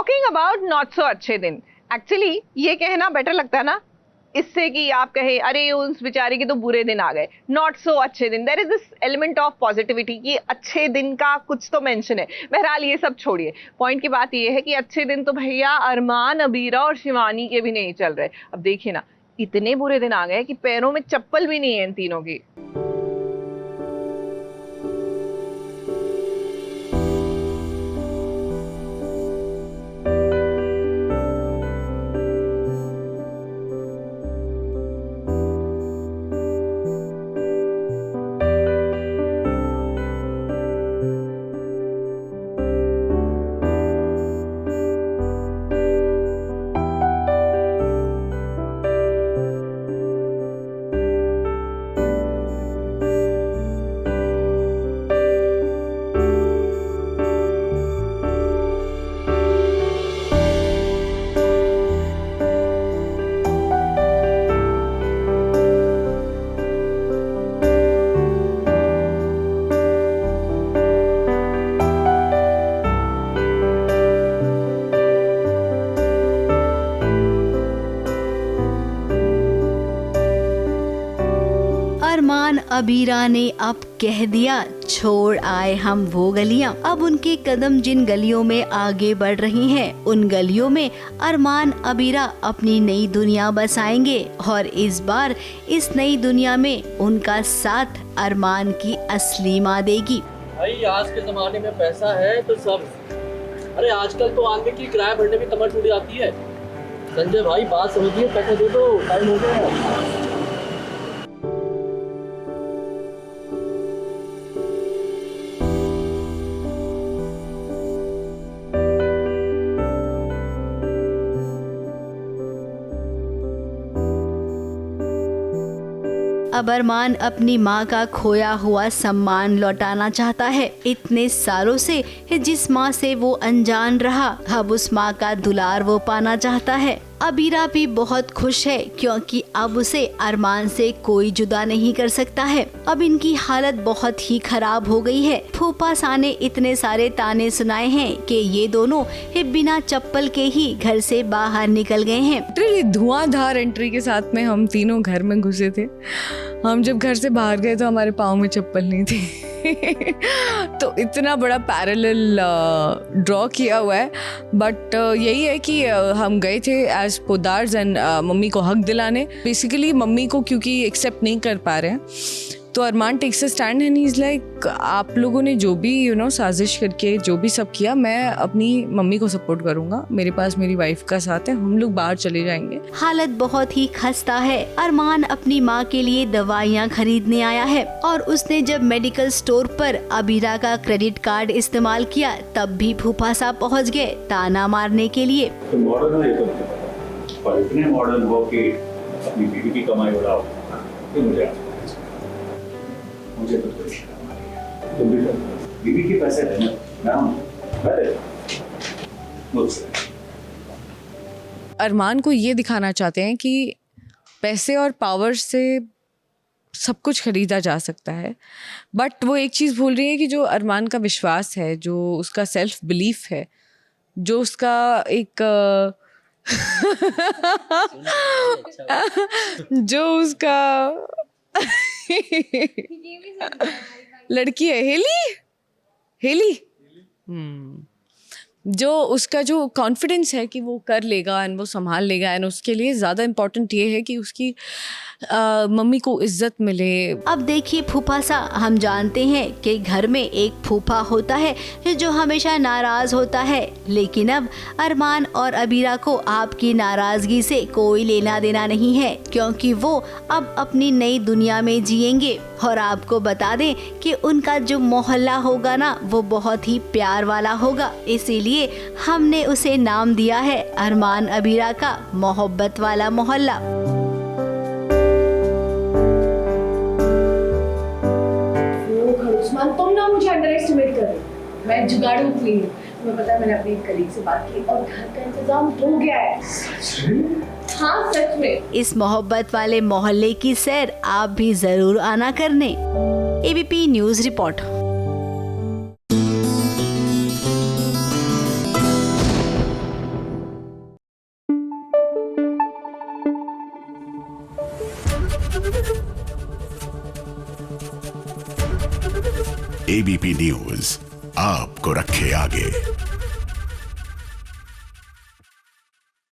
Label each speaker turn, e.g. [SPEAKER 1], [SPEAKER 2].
[SPEAKER 1] Talking about not so अच्छे दिन, actually ये कहना बेटर लगता है ना इससे कि आप कहे अरे उस बेचारे के तो बुरे दिन आ गए, नॉट सो अच्छे दिन। There is this element of positivity कि अच्छे दिन का कुछ तो मेंशन है। बहरहाल ये सब छोड़िए, पॉइंट की बात ये है कि अच्छे दिन तो भैया अरमान, अबीरा और शिवानी के भी नहीं चल रहे। अब देखिए ना, इतने बुरे दिन आ गए कि पैरों में चप्पल भी नहीं है इन तीनों की।
[SPEAKER 2] अरमान अबीरा ने अब कह दिया छोड़ आए हम वो गलियां। अब उनके कदम जिन गलियों में आगे बढ़ रही हैं, उन गलियों में अरमान अबीरा अपनी नई दुनिया बसाएंगे और इस बार इस नई दुनिया में उनका साथ अरमान की असली माँ देगी।
[SPEAKER 3] भाई आज के जमाने में पैसा है तो सब। अरे आजकल तो आदमी की किराया भरने में कमर टूट जाती है। संजय भाई बात समझिए, पैसे दे दो, टाइम हो गया।
[SPEAKER 2] अब अरमान अपनी माँ का खोया हुआ सम्मान लौटाना चाहता है। इतने सालों से जिस माँ से वो अनजान रहा, अब उस माँ का दुलार वो पाना चाहता है। अबीरा भी बहुत खुश है क्योंकि अब उसे अरमान से कोई जुदा नहीं कर सकता है। अब इनकी हालत बहुत ही खराब हो गई है। फूफा सा ने इतने सारे ताने सुनाए हैं कि ये दोनों बिना चप्पल के ही घर से बाहर निकल गए हैं।
[SPEAKER 4] धुआंधार एंट्री के साथ में हम तीनों घर में घुसे थे। हम जब घर से बाहर गए तो हमारे पाँव में चप्पल नहीं थी। तो इतना बड़ा पैरेलल ड्रॉ किया हुआ है। बट यही है कि हम गए थे एज पोदार्स एंड मम्मी को हक दिलाने। बेसिकली मम्मी को क्योंकि एक्सेप्ट नहीं कर पा रहे हैं, तो Armaan takes a stand and he is like आप लोगों ने जो भी साजिश करके जो भी सब किया, मैं अपनी मम्मी को सपोर्ट करूंगा। मेरे पास मेरी वाइफ का साथ है, हम लोग बाहर चले जाएंगे।
[SPEAKER 2] हालत बहुत ही खस्ता है। अरमान अपनी माँ के लिए दवाइयाँ खरीदने आया है और उसने जब मेडिकल स्टोर पर अबीरा का क्रेडिट कार्ड इस्तेमाल किया, तब भी फूफा साहब पहुँच गए ताना मारने के लिए।
[SPEAKER 5] तो मॉडर्न है पर इतने मॉडर्न हो कि अपनी बीवी की कमाई बढ़ाओ, तो मुझे तो कोई शर्म आ रही है। तुम भी तो बीवी के पैसे देना मुझसे।
[SPEAKER 4] अरमान को ये दिखाना चाहते हैं कि पैसे और पावर से सब कुछ खरीदा जा सकता है। बट वो एक चीज़ भूल रही है कि जो अरमान का विश्वास है, जो उसका सेल्फ बिलीफ है, जो उसका एक जो उसका लड़की है हेली जो उसका जो कॉन्फिडेंस है कि वो कर लेगा एंड वो संभाल लेगा, एंड उसके लिए ज़्यादा इम्पोर्टेंट ये है कि उसकी मम्मी को इज्जत मिले।
[SPEAKER 2] अब देखिए फूफा सा, हम जानते हैं कि घर में एक फूफा होता है जो हमेशा नाराज होता है, लेकिन अब अरमान और अबीरा को आपकी नाराजगी से कोई लेना देना नहीं है, क्योंकि वो अब अपनी नई दुनिया में जिएंगे। और आपको बता दें कि उनका जो मोहल्ला होगा ना, वो बहुत ही प्यार वाला होगा, इसीलिए हमने उसे नाम दिया है अरमान अबीरा का मोहब्बत वाला मोहल्ला।
[SPEAKER 6] तुम ना मुझे अंडर एस्टिमेट कर रहे हो। मैं जुगाड़ू क्वीन हूँ। तुम्हें पता है मैंने अपनी कलीग से बात की और घर का इंतजाम हो गया है। हाँ सच में।
[SPEAKER 2] इस मोहब्बत वाले मोहल्ले की सैर आप भी जरूर आना करने। ABP news report.
[SPEAKER 7] ABP news आपको रखे आगे।